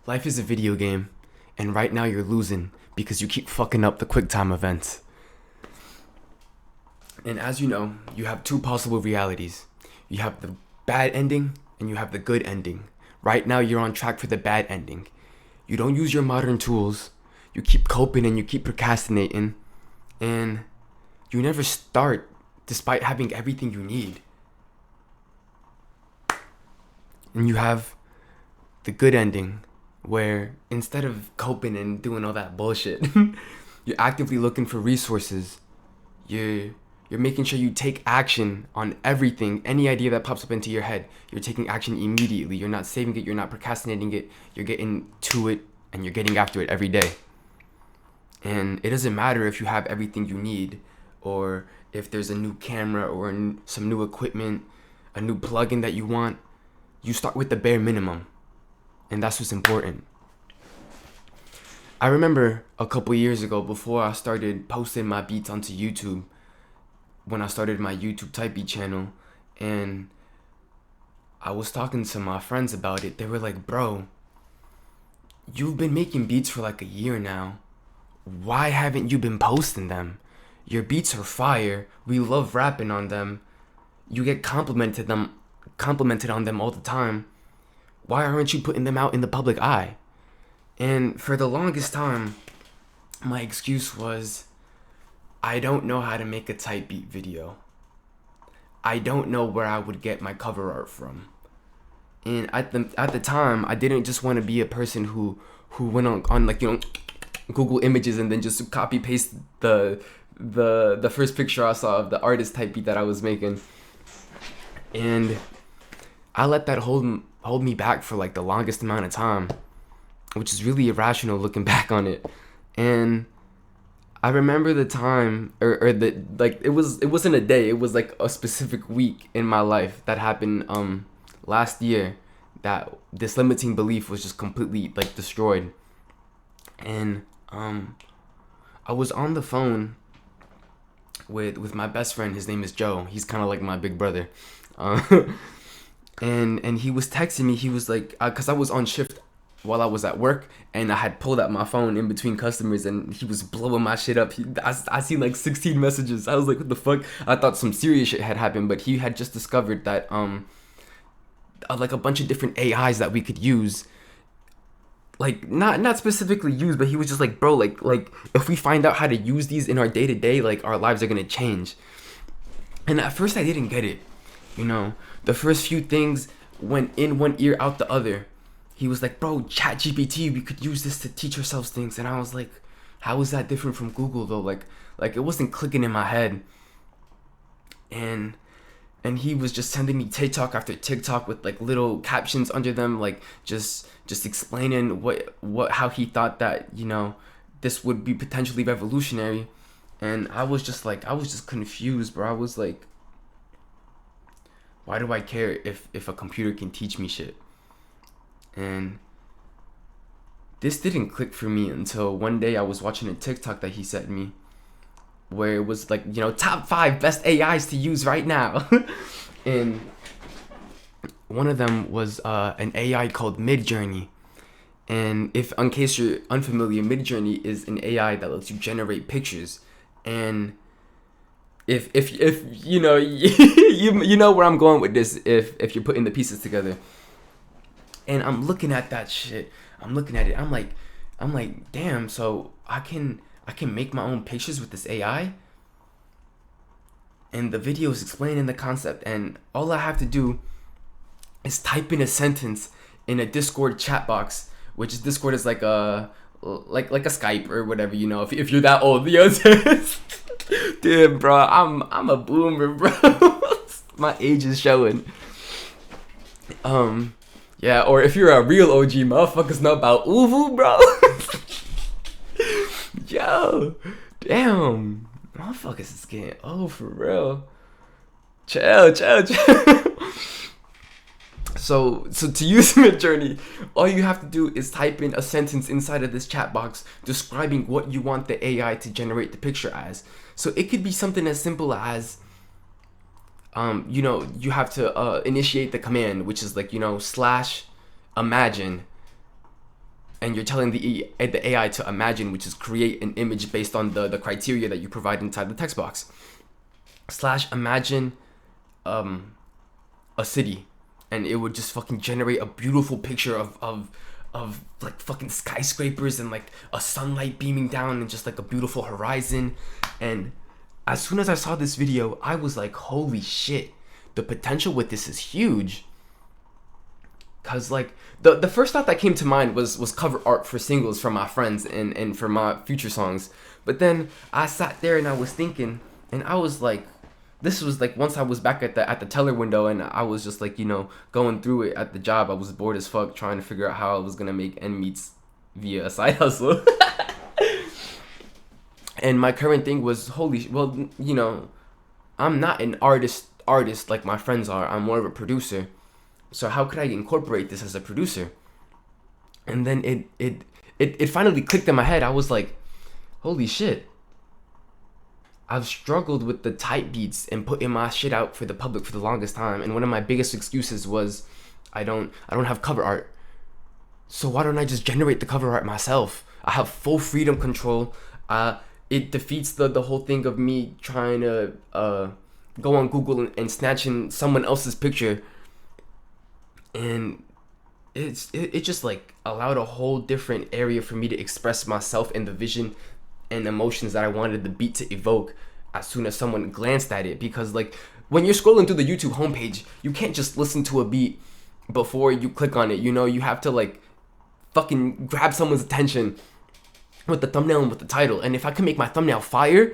Life is a video game, and right now you're losing because you keep fucking up the QuickTime events. And as you know, you have two possible realities. You have the bad ending and you have the good ending. Right now you're on track for the bad ending. You don't use your modern tools. You keep coping and you keep procrastinating. And you never start despite having everything you need. And you have the good ending where instead of coping and doing all that bullshit, you're actively looking for resources. You're making sure you take action on everything, any idea that pops up into your head. You're taking action immediately. You're not saving it, you're not procrastinating it. You're getting to it and you're getting after it every day. And it doesn't matter if you have everything you need or if there's a new camera or some new equipment, a new plugin that you want. You start with the bare minimum. And that's what's important. I remember a couple years ago, before I started posting my beats onto YouTube, when I started my YouTube type beat channel, and I was talking to my friends about it. They were like, bro, you've been making beats for like a year now. Why haven't you been posting them? Your beats are fire. We love rapping on them. You get complimented on them all the time. Why aren't you putting them out in the public eye? And for the longest time, my excuse was, I don't know how to make a type beat video. I don't know where I would get my cover art from. And at the time, I didn't just want to be a person who went on like, Google Images and then just copy paste the first picture I saw of the artist type beat that I was making. And I let that hold me back for like the longest amount of time, which is really irrational looking back on it. And I remember the time, or the like it wasn't a day, it was like a specific week in my life that happened last year, that this limiting belief was just completely like destroyed. And I was on the phone with my best friend. His name is Joe. He's kind of like my big brother. And he was texting me. He was like, cause I was on shift while I was at work, and I had pulled out my phone in between customers, and he was blowing my shit up. I seen like 16 messages. I was like, what the fuck? I thought some serious shit had happened, but he had just discovered that like a bunch of different AIs that we could use. Like not specifically use, but he was just like, bro, like if we find out how to use these in our day to day, like our lives are gonna change. And at first I didn't get it. The first few things went in one ear out the other. He was like, bro, ChatGPT, we could use this to teach ourselves things. And I was like, how is that different from Google though? Like it wasn't clicking in my head. And he was just sending me TikTok after TikTok with like little captions under them, like just explaining how he thought that, this would be potentially revolutionary. And I was just confused, bro. I was like, why do I care if a computer can teach me shit? And this didn't click for me until one day I was watching a TikTok that he sent me, where it was like, top 5 best AIs to use right now. And one of them was an AI called Midjourney. And in case you're unfamiliar, Midjourney is an AI that lets you generate pictures. And if you know you know where I'm going with this, if you're putting the pieces together. And I'm looking at that shit. I'm looking at it. I'm like, damn. So I can make my own pictures with this AI. And the video is explaining the concept, and all I have to do is type in a sentence in a Discord chat box, which Discord is like a Skype or whatever. If you're that old, damn, bro. I'm a boomer, bro. My age is showing. Yeah, or if you're a real OG, motherfuckers know about Uvu, bro. Yo, damn, motherfuckers is getting old for real. Chill. So to use Midjourney, all you have to do is type in a sentence inside of this chat box describing what you want the AI to generate the picture as. So it could be something as simple as, you have to initiate the command, which is like, /imagine and you're telling the AI to imagine, which is create an image based on the criteria that you provide inside the text box. Slash imagine a city, and it would just fucking generate a beautiful picture of like fucking skyscrapers and like a sunlight beaming down and just like a beautiful horizon. And as soon as I saw this video, I was like, holy shit, the potential with this is huge. Cause like the first thought that came to mind was cover art for singles from my friends and for my future songs. But then I sat there and I was thinking, and I was like, this was like once I was back at the teller window, and I was just like, going through it at the job. I was bored as fuck trying to figure out how I was gonna make end meets via a side hustle. And my current thing was, I'm not an artist like my friends are. I'm more of a producer. So how could I incorporate this as a producer? And then it finally clicked in my head. I was like, holy shit. I've struggled with the type beats and putting my shit out for the public for the longest time. And one of my biggest excuses was I don't have cover art. So why don't I just generate the cover art myself? I have full freedom control. It defeats the whole thing of me trying to go on Google and snatching someone else's picture. And it just like allowed a whole different area for me to express myself and the vision and emotions that I wanted the beat to evoke as soon as someone glanced at it. Because like when you're scrolling through the YouTube homepage, you can't just listen to a beat before you click on it. You have to like fucking grab someone's attention with the thumbnail and with the title. And if I can make my thumbnail fire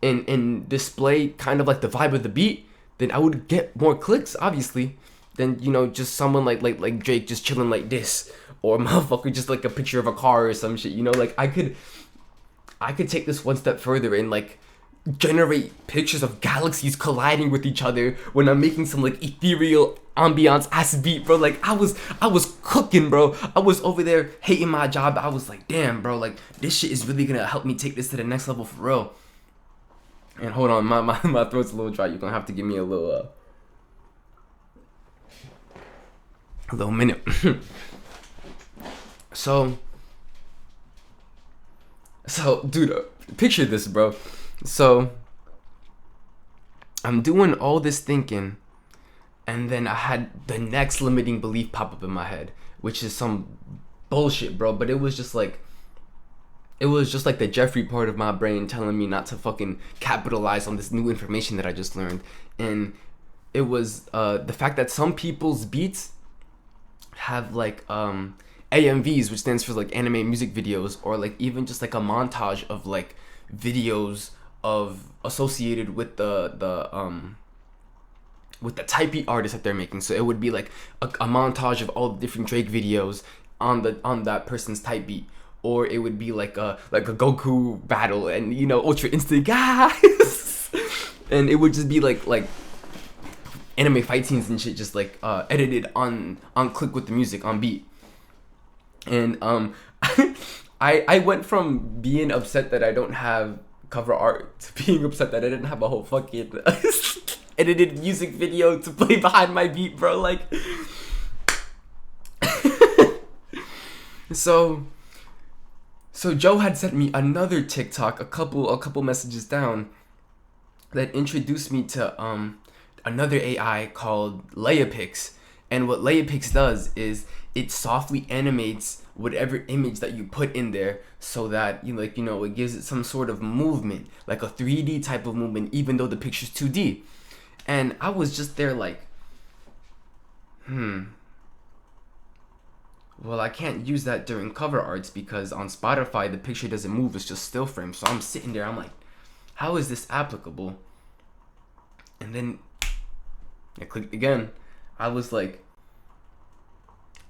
and display kind of like the vibe of the beat, then I would get more clicks, obviously, than just someone like Drake just chilling like this, or a motherfucker just like a picture of a car or some shit. Like I could take this one step further and like generate pictures of galaxies colliding with each other when I'm making some like ethereal ambiance ass beat, bro. Like I was cooking, bro. I was over there hating my job. I was like, damn, bro, like this shit is really gonna help me take this to the next level for real. And hold on, my throat's a little dry. You're gonna have to give me a little minute. So dude, picture this, bro. So I'm doing all this thinking, and then I had the next limiting belief pop up in my head, which is some bullshit, bro. But it was just like the Jeffrey part of my brain telling me not to fucking capitalize on this new information that I just learned. And it was the fact that some people's beats have like AMVs, which stands for like anime music videos, or like even just like a montage of like videos of associated with the type beat artist that they're making. So it would be like a montage of all the different Drake videos on that person's type beat, or it would be like a Goku battle and Ultra Instinct guys, and it would just be like anime fight scenes and shit, just like edited on click with the music on beat. And I went from being upset that I don't have cover art to being upset that I didn't have a whole fucking edited music video to play behind my beat, bro. Like so Joe had sent me another TikTok a couple messages down that introduced me to another AI called Leapix. And what Leapix does is it softly animates whatever image that you put in there, so that it gives it some sort of movement, like a 3D type of movement, even though the picture's 2D. And I was just there like, well, I can't use that during cover arts because on Spotify the picture doesn't move, it's just still frame. So I'm sitting there, I'm like, how is this applicable? And then I clicked again. I was like,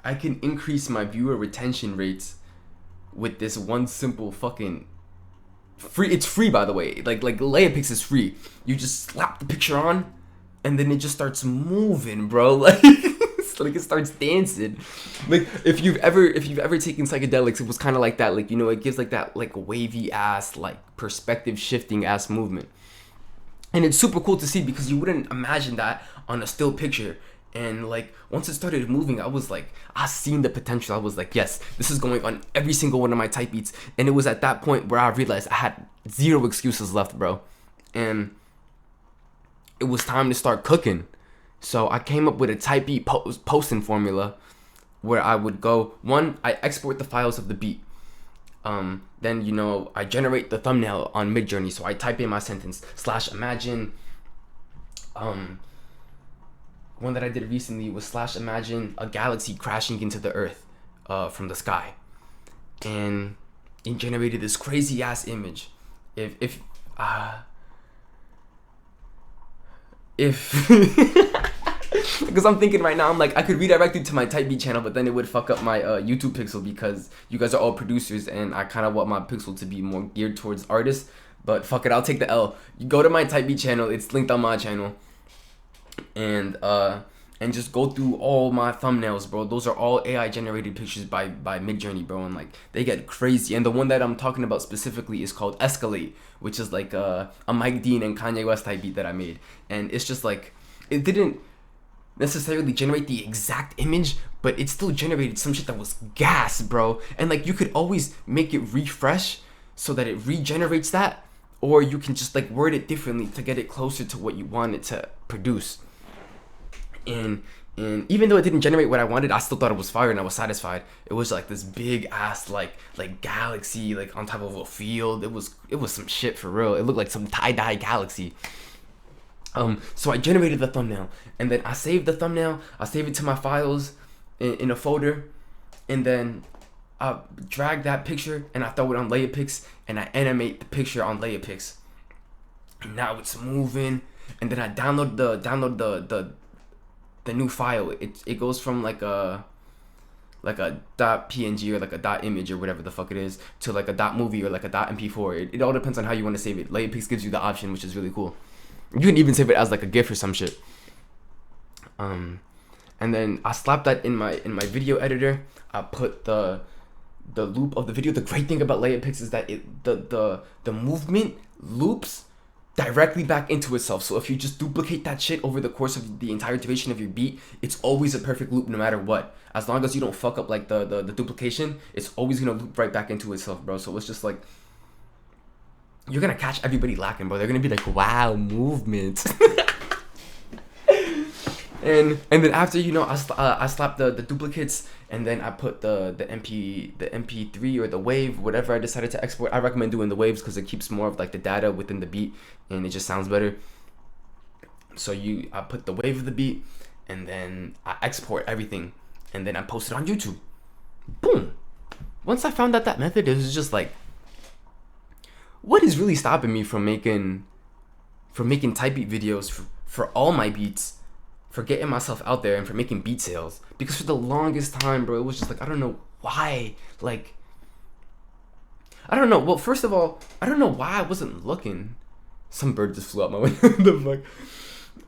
I can increase my viewer retention rates with this one simple fucking free. It's free, by the way. Like Leapix is free. You just slap the picture on, and then it just starts moving, bro. Like it starts dancing. Like if you've ever taken psychedelics, it was kind of like that. Like it gives like that like wavy ass, like perspective shifting ass movement, and it's super cool to see because you wouldn't imagine that on a still picture. And like once it started moving, I was like, I seen the potential. I was like, yes, this is going on every single one of my type beats. And it was at that point where I realized I had zero excuses left, bro. And it was time to start cooking. So I came up with a type beat posting formula where I would go, one, I export the files of the beat. Then, you know, I generate the thumbnail on Midjourney. So I type in my sentence, /imagine, one that I did recently was /imagine a galaxy crashing into the earth from the sky. And it generated this crazy ass image. If because I'm thinking right now, I'm like, I could redirect it to my type beat channel, but then it would fuck up my YouTube pixel, because you guys are all producers and I kind of want my pixel to be more geared towards artists. But fuck it, I'll take the L. You go to my type beat channel, it's linked on my channel, and just go through all my thumbnails, bro. Those are all AI generated pictures by Midjourney, bro, and like they get crazy. And the one that I'm talking about specifically is called Escalate, which is like a Mike Dean and Kanye West type beat that I made. And it's just like, it didn't necessarily generate the exact image, but it still generated some shit that was gas, bro. And like you could always make it refresh so that it regenerates that, or you can just like word it differently to get it closer to what you want it to produce. And even though it didn't generate what I wanted, I still thought it was fire and I was satisfied. It was like this big ass like galaxy like on top of a field. It was some shit for real. It looked like some tie-dye galaxy. So I generated the thumbnail, and then I saved the thumbnail. I saved it to my files in a folder, and then I drag that picture and I throw it on Layapix, and I animate the picture on Layapix. And now it's moving, and then I download the new file. It goes from like a .png or like a .image or whatever the fuck it is to like a .movie or like a .mp4. It all depends on how you want to save it. Layapix gives you the option, which is really cool. You can even save it as like a GIF or some shit. And then I slapped that in my video editor. I put the loop of the video. The great thing about Layapix is that the movement loops directly back into itself. So if you just duplicate that shit over the course of the entire duration of your beat, it's always a perfect loop no matter what. As long as you don't fuck up like the duplication, it's always gonna loop right back into itself, bro. So it's just like, you're gonna catch everybody lacking, bro. They're gonna be like, wow, movement. and then after, you know, I slapped the duplicates, and then I put the MP3 or the wave, whatever I decided to export. I recommend doing the waves because it keeps more of like the data within the beat and it just sounds better. So I put the wave of the beat, and then I export everything, and then I post it on YouTube. Boom. Once I found out that method, it was just like, what is really stopping me from making type beat videos for all my beats, for getting myself out there, and for making beat sales? Because for the longest time, bro, it was just like, I don't know why. Like, I don't know. Well, first of all, I don't know why I wasn't looking. Some bird just flew out my window. The fuck?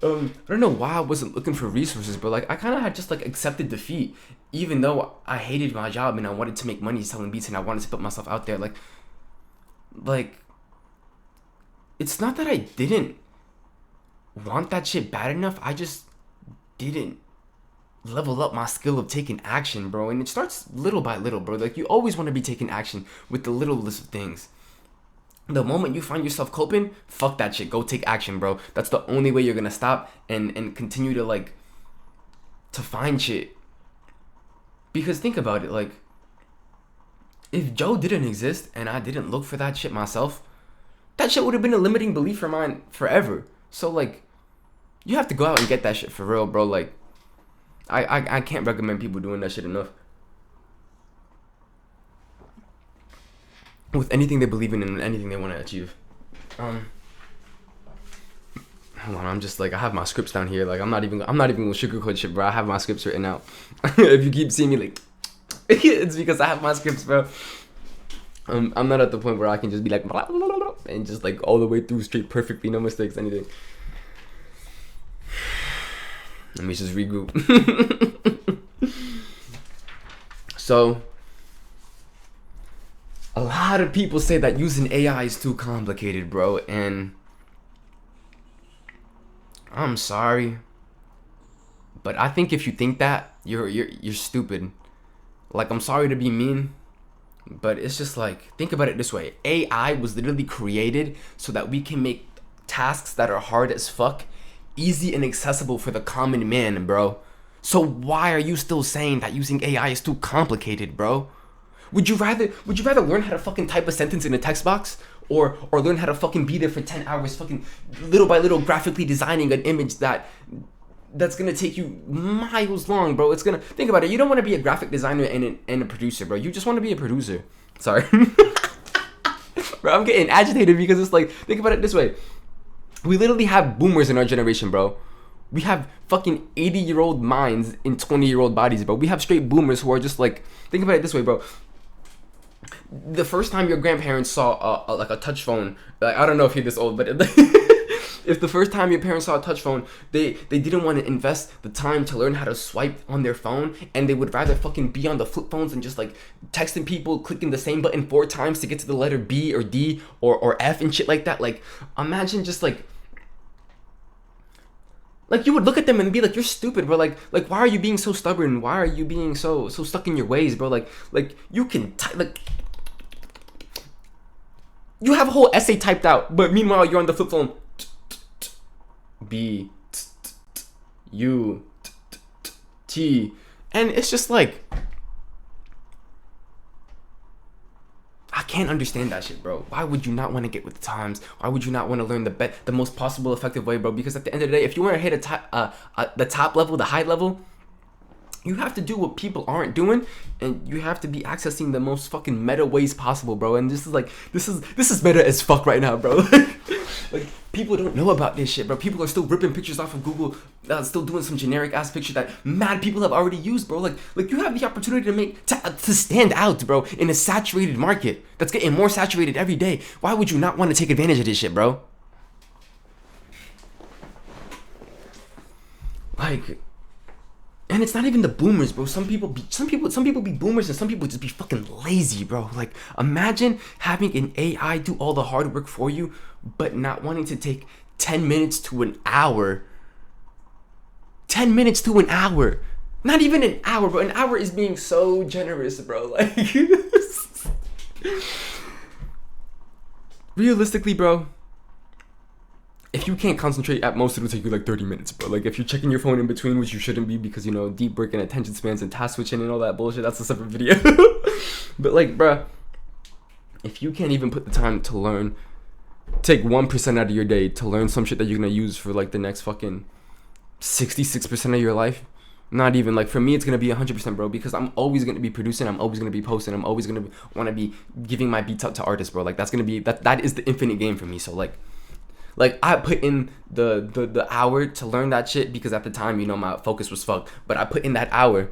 I don't know why I wasn't looking for resources, but like I kind of had just like accepted defeat, even though I hated my job and I wanted to make money selling beats and I wanted to put myself out there. Like. It's not that I didn't want that shit bad enough. I just didn't level up my skill of taking action, bro. And it starts little by little, bro. Like, you always want to be taking action with the littlest of things. The moment you find yourself coping, fuck that shit. Go take action, bro. That's the only way you're gonna stop and continue to like to find shit. Because think about it, like, if Joe didn't exist and I didn't look for that shit myself, that shit would have been a limiting belief for mine forever. So like, you have to go out and get that shit for real, bro. Like, I can't recommend people doing that shit enough. With anything they believe in and anything they want to achieve. Hold on, I'm just like, I have my scripts down here. Like, I'm not even gonna sugarcoat shit, bro. I have my scripts written out. If you keep seeing me like, it's because I have my scripts, bro. I'm not at the point where I can just be like blah, blah, blah, blah, and just like all the way through straight perfectly, no mistakes, anything. Let me just regroup. So, a lot of people say that using AI is too complicated, bro, and I'm sorry, But I think if you think that, you're stupid. Like, I'm sorry to be mean, but it's just like, think about it this way. AI was literally created so that we can make tasks that are hard as fuck easy and accessible for the common man, bro. So why are you still saying that using AI is too complicated, bro? Would you rather learn how to fucking type a sentence in a text box, or learn how to fucking be there for 10 hours fucking little by little graphically designing an image that's gonna take you miles long, bro? It's gonna, think about it, you don't want to be a graphic designer and a producer, bro. You just want to be a producer. Sorry. Bro, I'm getting agitated because it's like, think about it this way. We literally have boomers in our generation, bro. We have fucking 80-year-old minds in 20-year-old bodies, bro. We have straight boomers who are just like, think about it this way, bro. The first time your grandparents saw like a touch phone, like, I don't know if you're this old, but if the first time your parents saw a touch phone, they didn't want to invest the time to learn how to swipe on their phone, and they would rather fucking be on the flip phones and just like texting people, clicking the same button 4 times to get to the letter B or D or F and shit like that. Like, imagine just like you would look at them and be like, you're stupid, bro. Like why are you being so stubborn? Why are you being so stuck in your ways, bro? Like you can like, you have a whole essay typed out, but meanwhile you're on the flip phone. B U T, and it's just like, I can't understand that shit, bro. Why would you not want to get with the times? Why would you not want to learn the most possible effective way, bro? Because at the end of the day, if you want to hit the top level, the high level, you have to do what people aren't doing, and you have to be accessing the most fucking meta ways possible, bro. And this is meta as fuck right now, bro. Like, people don't know about this shit, bro. People are still ripping pictures off of Google, still doing some generic ass picture that mad people have already used, bro. Like you have the opportunity to stand out, bro, in a saturated market that's getting more saturated every day. Why would you not want to take advantage of this shit, bro? Like, and it's not even the boomers, bro. Some people be boomers, and some people just be fucking lazy, bro. Like, imagine having an AI do all the hard work for you, but not wanting to take 10 minutes to an hour. 10 minutes to an hour. Not even an hour, bro. An hour is being so generous, bro. Like, realistically, bro, if you can't concentrate, at most it'll take you like 30 minutes, bro. Like, if you're checking your phone in between, which you shouldn't be, because, you know, deep work and attention spans and task switching and all that bullshit, that's a separate video. But like, bro, if you can't even put the time to learn, take 1% out of your day to learn some shit that you're gonna use for like the next fucking 66% of your life. Not even, like, for me it's gonna be 100%, bro, because I'm always gonna be producing, I'm always gonna be posting, I'm always gonna want to be giving my beats out to artists, bro. Like, that's gonna be that is the infinite game for me. So like I put in the hour to learn that shit because at the time, you know, my focus was fucked. But I put in that hour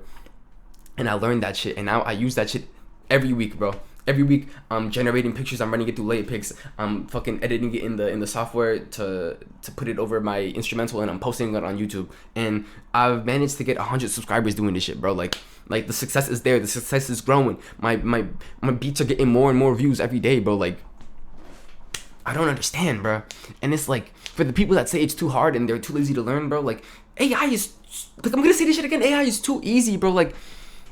and I learned that shit, and now I use that shit every week, bro. Every week I'm generating pictures, I'm running it through Layerpix, I'm fucking editing it in the software to put it over my instrumental, and I'm posting it on YouTube. And I've managed to get 100 subscribers doing this shit, bro. Like the success is there, the success is growing. My beats are getting more and more views every day, bro. Like, I don't understand, bro. And it's like, for the people that say it's too hard and they're too lazy to learn, bro, like, AI is, like, I'm gonna say this shit again, AI is too easy, bro. Like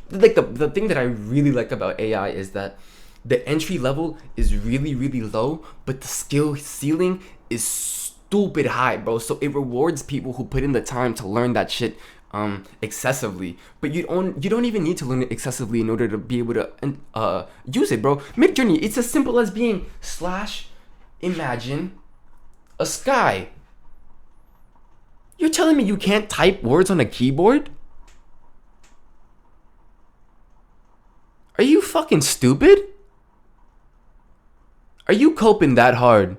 the thing that I really like about AI is that the entry level is really, really low, but the skill ceiling is stupid high, bro. So it rewards people who put in the time to learn that shit excessively. But you don't even need to learn it excessively in order to be able to use it, bro. Midjourney, it's as simple as being imagine a sky. You're telling me you can't type words on a keyboard? Are you fucking stupid? Are you coping that hard?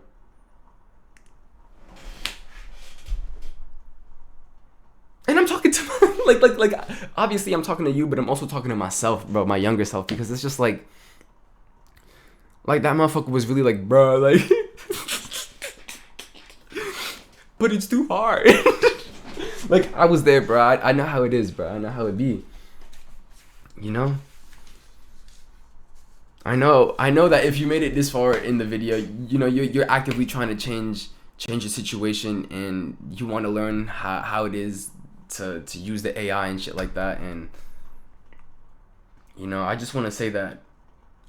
And I'm talking to like obviously I'm talking to you, but I'm also talking to myself, bro, my younger self, because it's just like that motherfucker was really like, bro, like but it's too hard. Like, I was there, bro. I know how it is, bro. I know how it be. You know? I know that if you made it this far in the video, you know, you're actively trying to change your situation, and you want to learn how it is to use the AI and shit like that. And you know, I just want to say that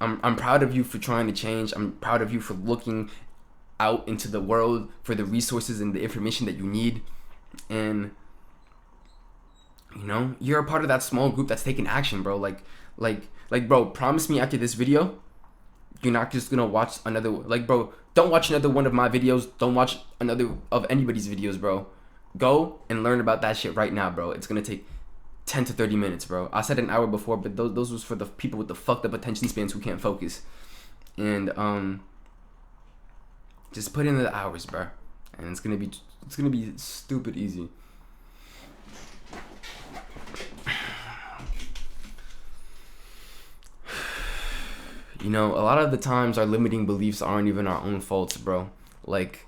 I'm proud of you for trying to change. I'm proud of you for looking out into the world for the resources and the information that you need. And you know, you're a part of that small group that's taking action, bro. Like bro, promise me after this video you're not just gonna watch another, like, bro, don't watch another one of my videos, don't watch another of anybody's videos, bro. Go and learn about that shit right now, bro. It's gonna take 10 to 30 minutes, bro. I said an hour before, but those was for the people with the fucked up attention spans who can't focus. And just put in the hours, bro, and it's gonna be stupid easy. You know, a lot of the times our limiting beliefs aren't even our own faults, bro. Like,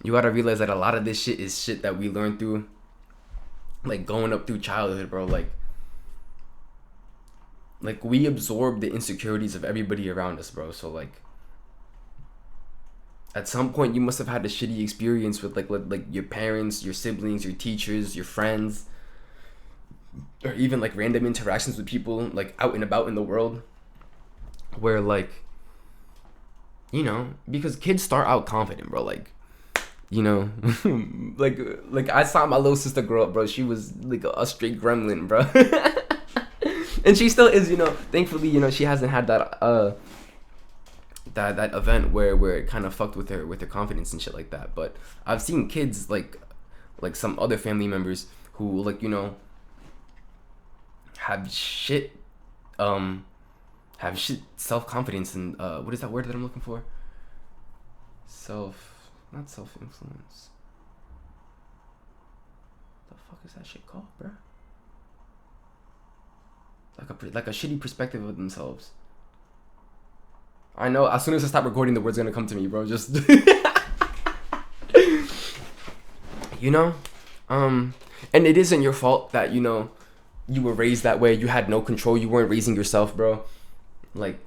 you gotta realize that a lot of this shit is shit that we learned through, like, going up through childhood, bro. Like we absorb the insecurities of everybody around us, bro. So like, at some point you must have had a shitty experience with like your parents, your siblings, your teachers, your friends, or even like random interactions with people like out and about in the world, where like, you know, because kids start out confident, bro. Like, you know, like I saw my little sister grow up, bro. She was like a straight gremlin, bro. And she still is, you know. Thankfully, you know, she hasn't had that that event where it kind of fucked with her confidence and shit like that. But I've seen kids like some other family members who, like, you know, have shit self-confidence and what is that word that I'm looking for? Not self-influence. The fuck is that shit called, bro? Like a shitty perspective of themselves. I know, as soon as I stop recording, the word's gonna come to me, bro. Just you know, and it isn't your fault that, you know, you were raised that way. You had no control. You weren't raising yourself, bro. Like,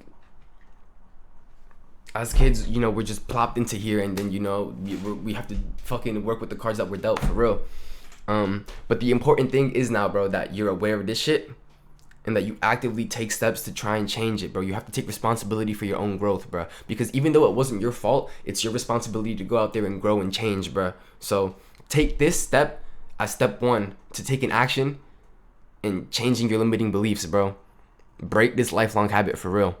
as kids, you know, we're just plopped into here, and then, you know, we have to fucking work with the cards that we're dealt, for real. But the important thing is now, bro, that you're aware of this shit, and that you actively take steps to try and change it, bro. You have to take responsibility for your own growth, bro. Because even though it wasn't your fault, it's your responsibility to go out there and grow and change, bro. So take this step as step one to taking action and changing your limiting beliefs, bro. Break this lifelong habit, for real.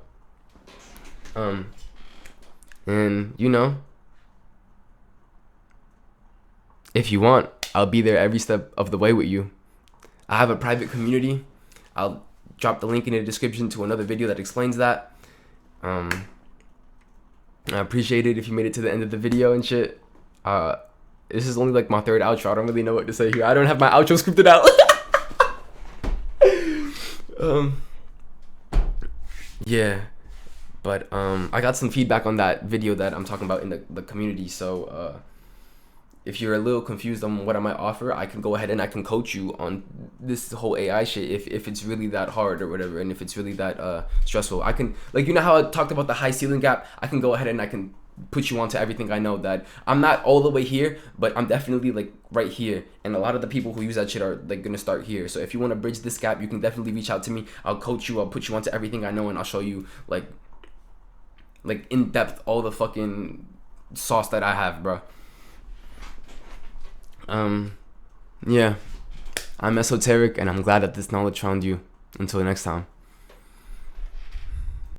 And, you know, if you want, I'll be there every step of the way with you. I have a private community. I'll drop the link in the description to another video that explains that. I appreciate it if you made it to the end of the video and shit. This is only like my third outro. I don't really know what to say here. I don't have my outro scripted out. Yeah, but I got some feedback on that video that I'm talking about in the community. So if you're a little confused on what I might offer, I can go ahead and I can coach you on this whole AI shit if it's really that hard or whatever, and if it's really that stressful. I can, like, you know how I talked about the high ceiling gap? I can go ahead and I can put you onto everything. I know that I'm not all the way here, but I'm definitely like right here, and a lot of the people who use that shit are like gonna start here. So if you want to bridge this gap, you can definitely reach out to me. I'll coach you, I'll put you onto everything I know, and I'll show you like in depth all the fucking sauce that I have, bro. Yeah, I'm esoteric, and I'm glad that this knowledge found you. Until next time.